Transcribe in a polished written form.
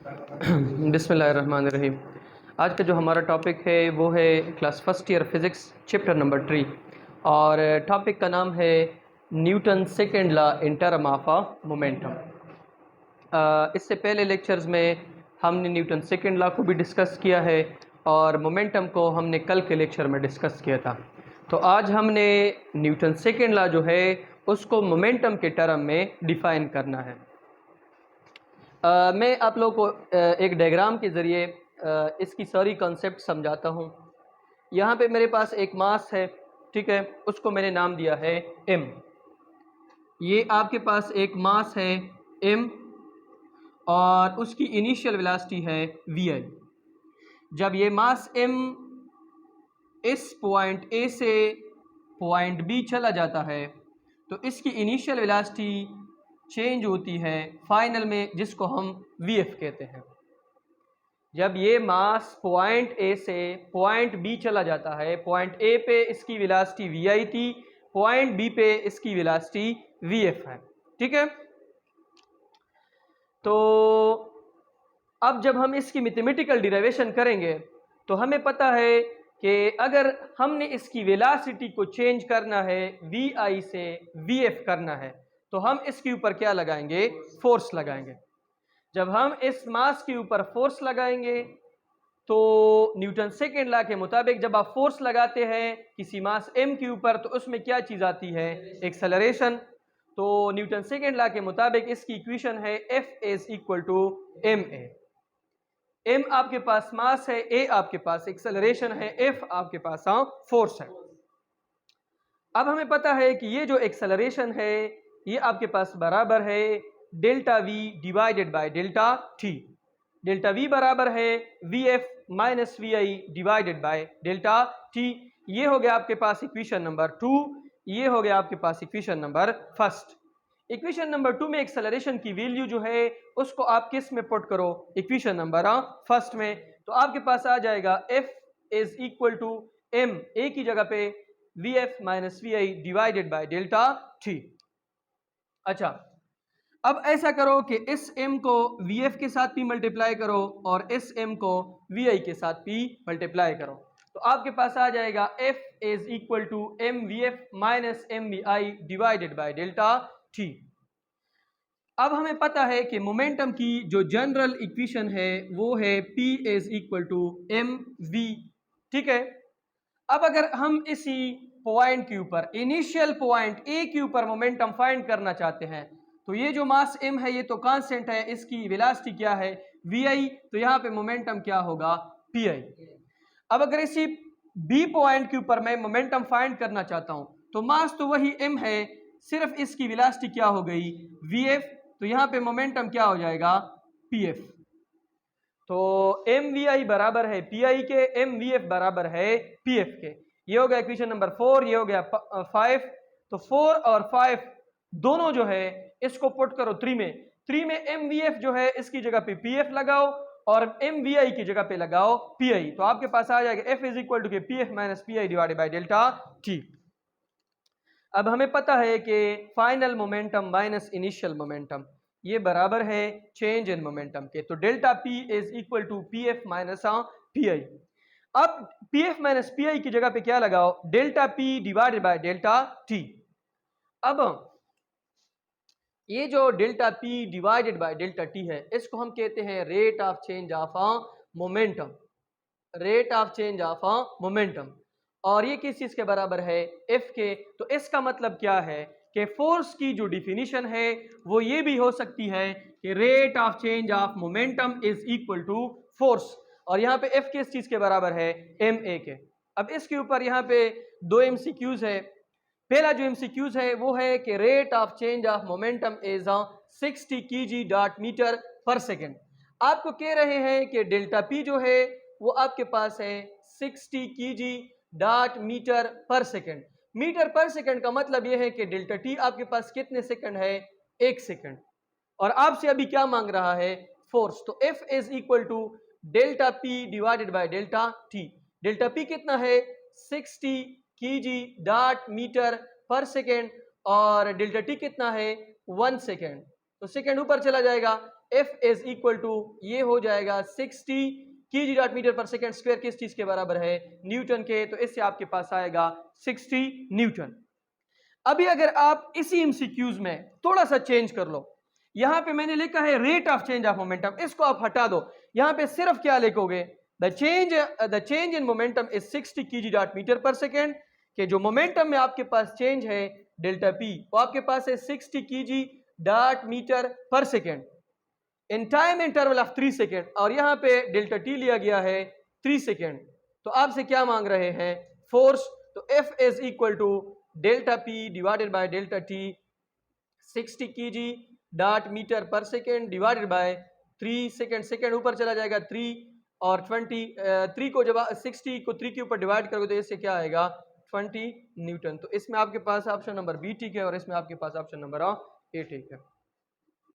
बिस्मिल्लाहिर्रहमानिर्रहीम। आज का जो हमारा टॉपिक है वो है class first year physics chapter number 3 और टॉपिक का नाम है Newton second law in term of momentum. इससे पहले लेक्चर्स में हमने न्यूटन सेकेंड लॉ को भी डिस्कस किया है और मोमेंटम को हमने कल के लेक्चर में डिस्कस किया था। तो आज हमने न्यूटन सेकेंड लॉ जो है उसको मोमेंटम के टर्म में डिफ़ाइन करना है। मैं आप लोगों को एक डायग्राम के ज़रिए इसकी सारी कॉन्सेप्ट समझाता हूँ। यहाँ पे मेरे पास एक मास है, ठीक है, उसको मैंने नाम दिया है m। ये आपके पास एक मास है m और उसकी इनिशियल वेलोसिटी है vi। जब ये मास m इस पॉइंट A से पॉइंट B चला जाता है तो इसकी इनिशियल वेलोसिटी चेंज होती है फाइनल में, जिसको हम vf कहते हैं। जब ये मास पॉइंट A से पॉइंट B चला जाता है, पॉइंट A पे इसकी वेलोसिटी vi थी, पॉइंट B पे इसकी वेलोसिटी vf है, ठीक है। तो अब जब हम इसकी मैथमेटिकल डेरिवेशन करेंगे तो हमें पता है कि अगर हमने इसकी वेलोसिटी को चेंज करना है vi से vf करना है तो हम इसके ऊपर क्या लगाएंगे? फोर्स लगाएंगे। जब हम इस मास के ऊपर फोर्स लगाएंगे तो न्यूटन सेकेंड लॉ के मुताबिक जब आप फोर्स लगाते हैं किसी मास m के ऊपर तो उसमें क्या चीज़ आती है? एक्सेलरेशन। तो न्यूटन सेकेंड लॉ के मुताबिक इसकी इक्वेशन है F is equal to ma। m आपके पास मास है, a आपके पास एक्सेलरेशन है, f आपके पास फोर्स है। अब हमें पता है कि ये जो एक्सेलरेशन है ये आपके पास बराबर है delta v divided by delta t। Delta v बराबर है vf minus vi divided by delta t। ये हो गया आपके पास इक्वेशन नंबर 2, ये हो गया आपके पास equation number first. Equation number 2 में एक्सेलरेशन की वैल्यू जो है उसको आप किस में पुट करो? इक्वेशन नंबर फर्स्ट में। तो आपके पास आ जाएगा f is equal to m, a की जगह पे vf minus vi divided by delta t। अच्छा, अब ऐसा करो कि इस m को vf के साथ भी मल्टीप्लाई करो और इस m को vi के साथ भी मल्टीप्लाई करो तो आपके पास आ जाएगा f is equal to mvf minus mvi divided by delta t। अब हमें पता है कि मोमेंटम की जो जनरल इक्वेशन है वो है p is equal to mv, ठीक है। अब अगर हम इसी पॉइंट के ऊपर इनिशियल पॉइंट A के ऊपर मोमेंटम फाइंड करना चाहते हैं तो ये जो मास m है ये तो कांस्टेंट है, इसकी वेलोसिटी क्या है? vi। तो यहाँ पे मोमेंटम क्या होगा? pi। अब अगर इसी B पॉइंट के ऊपर मैं मोमेंटम फाइंड करना चाहता हूँ तो मास तो वही m है, सिर्फ इसकी वेलोसिटी क्या हो गई? vf। तो यहाँ पे मोमेंटम क्या हो जाएगा? pf। तो mvi बराबर है pi के, mvf बराबर है pf के। ये हो गया इक्वेशन नंबर 4, ये हो गया 5। तो 4 और 5 दोनों जो है इसको पुट करो 3 में। 3 में mvf जो है इसकी जगह पे pf लगाओ और mvi की जगह पे लगाओ pi। तो आपके पास आ जाएगा f इज इक्वल टू के pf minus pi divided by delta t। अब हमें पता है कि final momentum minus initial momentum ये बराबर है चेंज इन मोमेंटम के। तो delta p is equal to pf minus pi। अब pf माइनस pi की जगह पे क्या लगाओ? Delta p divided by delta t। अब ये जो delta p divided by delta t है इसको हम कहते हैं rate of change of momentum, rate of change of momentum. और ये किस चीज के बराबर है? f के। तो इसका मतलब क्या है कि फोर्स की जो डिफिनीशन है वो ये भी हो सकती है कि rate of change of momentum is equal to force. और यहाँ पे f किस चीज के बराबर है? ma के। अब इसके ऊपर यहाँ पे दो MCQs है। पहला जो MCQs है वो है कि rate of change of momentum is 60 kg dot metre पर सेकेंड। आपको कह रहे हैं कि डेल्टा p जो है वो आपके पास है 60 kg डॉट मीटर पर सेकेंड। मीटर पर सेकेंड का मतलब यह है कि डेल्टा t आपके पास कितने सेकंड है? 1 सेकंड। और आपसे अभी क्या मांग रहा है? फोर्स। तो F is equal to delta p divided by delta t। Delta p कितना है? 60 kg डॉट मीटर पर सेकेंड और डेल्टा t कितना है? 1 सेकेंड। तो सेकेंड ऊपर चला जाएगा, F इज इक्वल टू ये हो जाएगा 60 kg डॉट मीटर पर सेकेंड स्क्वायर किस चीज के बराबर है, न्यूटन के, तो इससे आपके पास आएगा 60 न्यूटन। अभी अगर आप इसी एमसीक्यूज में थोड़ा सा चेंज कर लो, यहां पे मैंने लिखा है rate of change of momentum, इसको आप हटा दो, यहां पे सिर्फ क्या लिखोगे, the change in momentum is 60 kg dot metre पर सेकेंड, कि जो मोमेंटम में आपके पास चेंज है डेल्टा पी वो आपके पास है 60 kg डॉट मीटर पर second in time interval of 3 second, और यहां पे डेल्टा टी लिया गया है 3 सेकेंड। तो आपसे क्या मांग रहे हैं, फोर्स, तो F is equal to delta P divided by delta T 60 kg dot metre पर second divided by 3 second, second ऊपर चला जाएगा 3 और 20, 3 को जब 60 को 3 के ऊपर डिवाइड करोगे तो इससे क्या आएगा 20 न्यूटन। तो इसमें आपके पास ऑप्शन नंबर बी ठीक है और इसमें आपके पास ऑप्शन नंबर ए ठीक है।